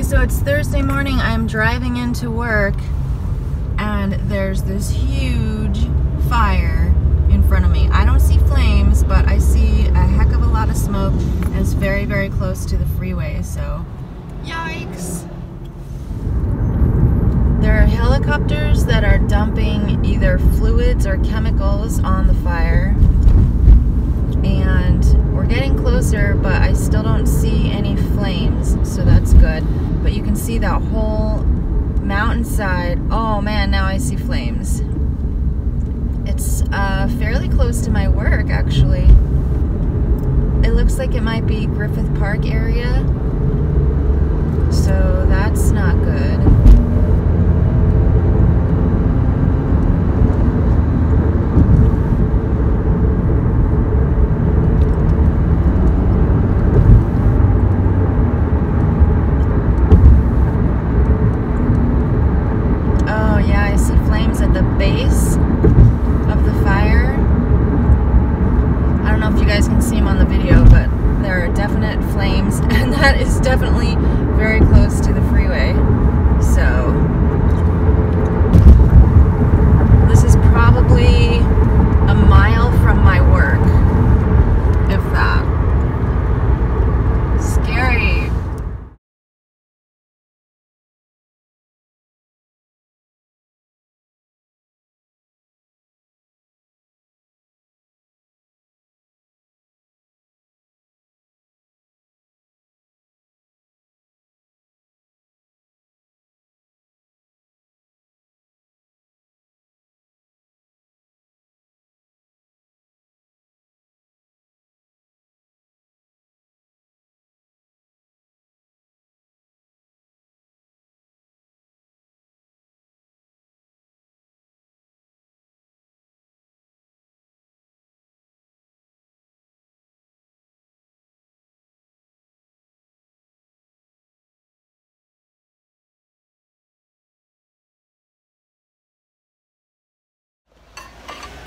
so it's Thursday morning. I'm driving into work and there's this huge fire in front of me. I don't see flames, but I see a heck of a lot of smoke, and it's very, very close to the freeway, so yikes. There are helicopters that are dumping either fluids or chemicals on the fire, and we're getting closer, but I still don't see any flames, so that's good. But you can see that whole mountainside. Oh man, now I see flames. It's fairly close to my work, actually. It looks like it might be Griffith Park area, so that's not good. At the base of the fire. I don't know if you guys can see them on the video, but there are definite flames, and that is definitely very close to the freeway. So this is probably a mile from my work, if that. Scary.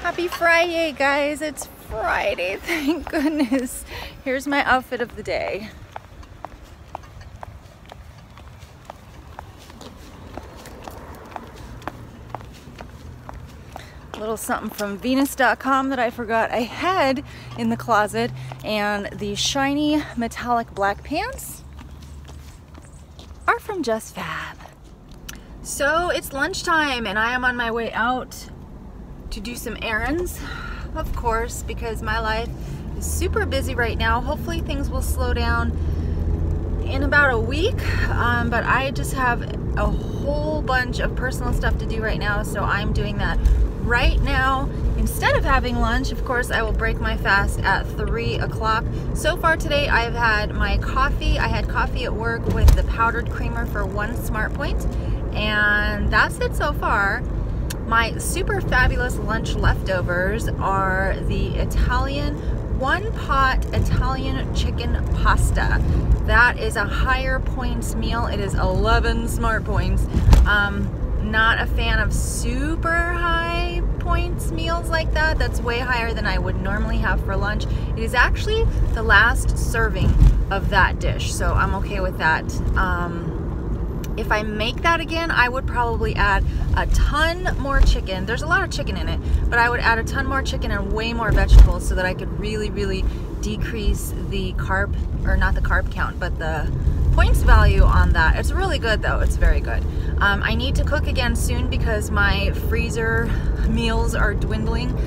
Happy Fri-yay, guys. It's Friday, thank goodness. Here's my outfit of the day. A little something from Venus.com that I forgot I had in the closet, and the shiny metallic black pants are from Just Fab. So it's lunchtime and I am on my way out to do some errands, of course, because my life is super busy right now. Hopefully things will slow down in about a week, but I just have a whole bunch of personal stuff to do right now, so I'm doing that right now. Instead of having lunch, of course, I will break my fast at 3 o'clock. So far today, I've had my coffee. I had coffee at work with the powdered creamer for 1 Smart Point, and that's it so far. My super fabulous lunch leftovers are the Italian one-pot Italian chicken pasta. That is a higher points meal. It is 11 Smart Points. Not a fan of super high points meals like that. That's way higher than I would normally have for lunch. It is actually the last serving of that dish, so I'm okay with that. If I make that again, I would probably add a ton more chicken. There's a lot of chicken in it, but I would add a ton more chicken and way more vegetables so that I could really, really decrease the carb, or not the carb count, but the points value on that. It's really good though, it's very good. I need to cook again soon because my freezer meals are dwindling.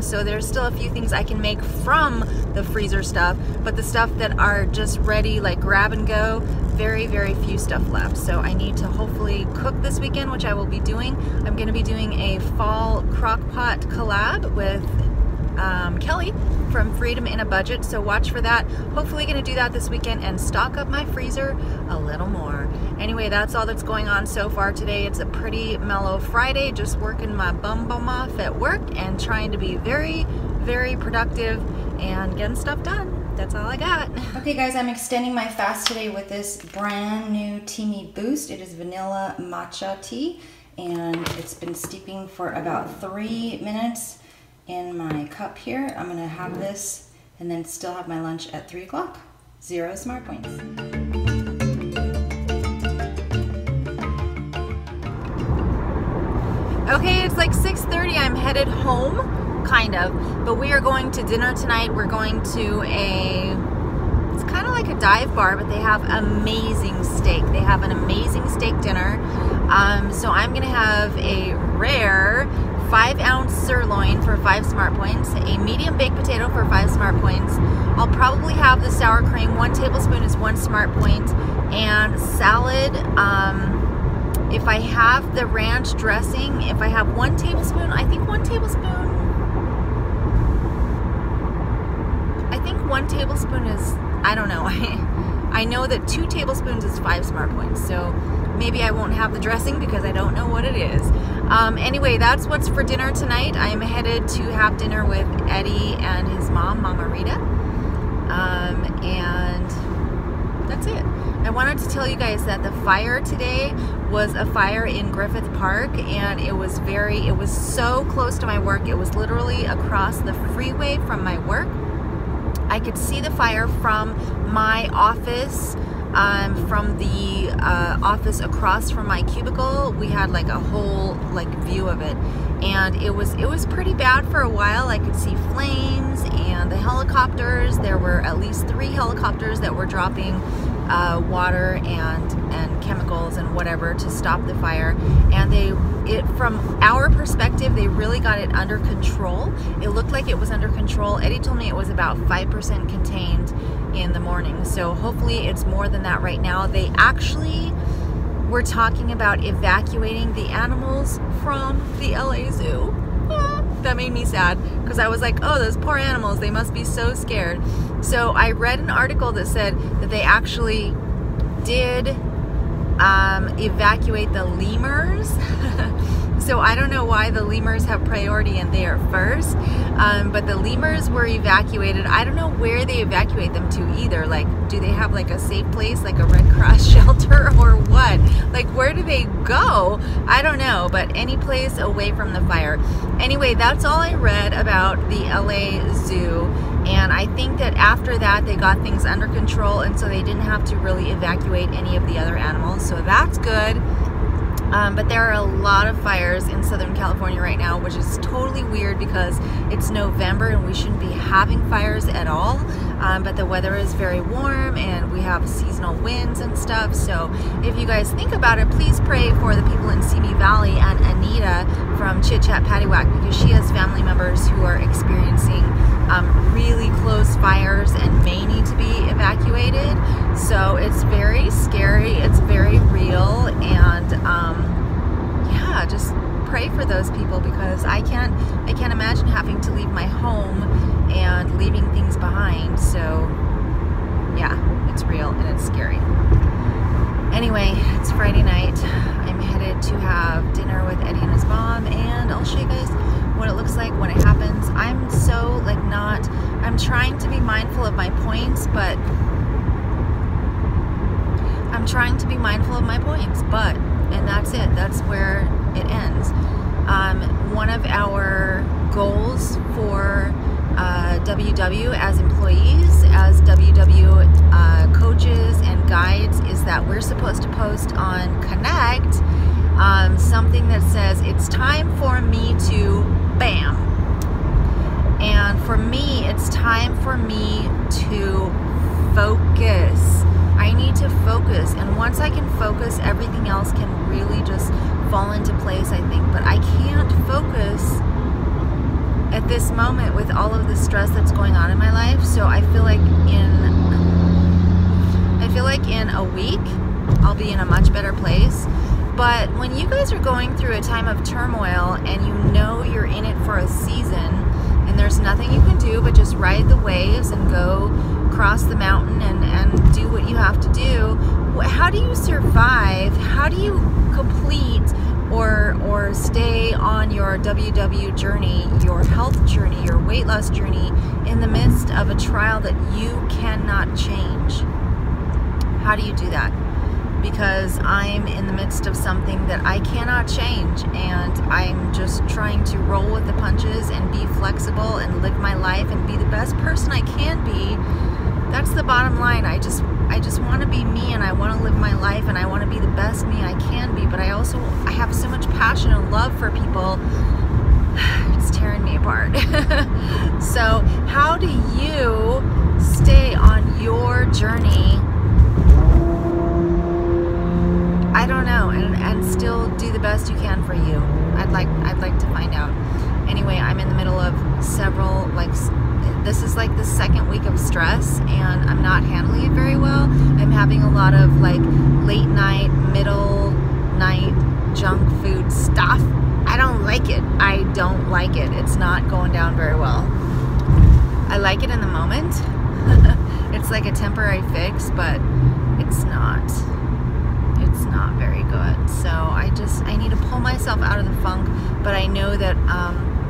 So there's still a few things I can make from the freezer stuff, but the stuff that are just ready, like grab and go, very, very few stuff left. So I need to hopefully cook this weekend, which I will be doing. I'm gonna be doing a fall crock pot collab with Kelly from Freedom in a Budget, so watch for that. Hopefully gonna do that this weekend and stock up my freezer a little more. Anyway, that's all that's going on so far today. It's a pretty mellow Friday, just working my bum off at work and trying to be very, very productive and getting stuff done. That's all I got. Okay guys, I'm extending my fast today with this brand new Teamy Boost. It is vanilla matcha tea, and it's been steeping for about 3 minutes in my cup here. I'm gonna have this and then still have my lunch at 3 o'clock. 0 Smart Points. Okay, it's like 6:30. I'm headed home, kind of, but we are going to dinner tonight. We're going to it's kind of like a dive bar, but they have amazing steak. They have an amazing steak dinner. So I'm gonna have a rare 5-ounce sirloin for 5 smart points, a medium baked potato for 5 smart points. I'll probably have the sour cream. 1 tablespoon is 1 smart point, and salad. If I have the ranch dressing, if I have 1 tablespoon, I think 1 tablespoon is, I don't know. I know that 2 tablespoons is 5 smart points, so maybe I won't have the dressing because I don't know what it is. Anyway, that's what's for dinner tonight. I'm headed to have dinner with Eddie and his mom, Mama Rita. And that's it. I wanted to tell you guys that the fire today was a fire in Griffith Park, and it was so close to my work. It was literally across the freeway from my work. I could see the fire from my office, from the office across from my cubicle. We had like a whole view of it, and it was pretty bad for a while. I could see flames and the helicopters. There were at least 3 helicopters that were dropping water and chemicals and whatever to stop the fire, and from our perspective, they really got it under control. It looked like it was under control. Eddie told me it was about 5% contained in the morning, so hopefully it's more than that right now. They actually were talking about evacuating the animals from the LA Zoo. That made me sad because I was like, oh, those poor animals, they must be so scared. So I read an article that said that they actually did evacuate the lemurs. So I don't know why the lemurs have priority and they are first, but the lemurs were evacuated. I don't know where they evacuate them to either. Like, do they have like a safe place, like a Red Cross shelter, or what? Like, where do they go? I don't know, but any place away from the fire. Anyway, that's all I read about the LA Zoo, and I think that after that they got things under control, and so they didn't have to really evacuate any of the other animals, so that's good. But there are a lot of fires in Southern California right now, which is totally weird because it's November and we shouldn't be having fires at all. But the weather is very warm and we have seasonal winds and stuff. So if you guys think about it, please pray for the people in Simi Valley and Anita from Chit Chat Paddywhack, because she has family members who are experiencing really close fires and may need to be evacuated. So it's very scary, it's very real, and yeah, just pray for those people, because I can't imagine having to leave my home and leaving things behind. So yeah, it's real and it's scary. Anyway, it's Friday night. I'm headed to have dinner with Eddie and his mom, and I'll show you guys what it looks like when it happens. I'm so I'm trying to be mindful of my points, but and that's it. That's where it ends. One of our goals for WW as employees, as WW coaches and guides, is that we're supposed to post on Connect something that says it's time for me to bam. And for me, it's time for me to focus. I need to focus, and once I can focus, everything else can really just fall into place, I think. But I can't focus at this moment with all of the stress that's going on in my life. So I feel like in a week I'll be in a much better place. But when you guys are going through a time of turmoil and you know you're in it for a season and there's nothing you can do but just ride the waves and go cross the mountain and do what you have to do, how do you survive? How do you complete or stay on your WW journey, your health journey, your weight loss journey in the midst of a trial that you cannot change? How do you do that? Because I'm in the midst of something that I cannot change, and I'm just trying to roll with the punches and be flexible and live my life and be the best person I can be that's the bottom line. I just want to be me, and I want to live my life, and I want to be the best me I can be, but I have so much passion and love for people. It's tearing me apart. So how do you stay on your journey, I don't know, and still do the best you can for you? I'd like to find out. Anyway, I'm in the middle of several, like, this is like the second week of stress, and I'm not handling it very well. I'm having a lot of like late night, middle night junk food stuff. I don't like it. I don't like it. It's not going down very well. I like it in the moment. It's like a temporary fix, but it's not very good. So I need to pull myself out of the funk, but I know that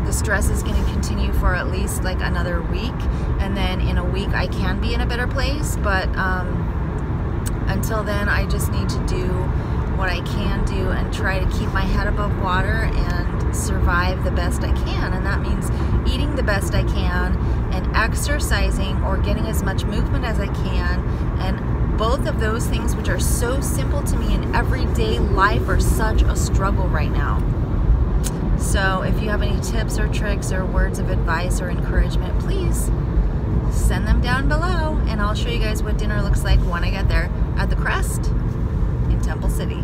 the stress is going to continue for at least like another week, and then in a week I can be in a better place, but until then I just need to do what I can do and try to keep my head above water and survive the best I can. And that means eating the best I can and exercising or getting as much movement as I can, and both of those things, which are so simple to me in everyday life, are such a struggle right now. So if you have any tips or tricks or words of advice or encouragement, please send them down below, and I'll show you guys what dinner looks like when I get there at the Crest in Temple City.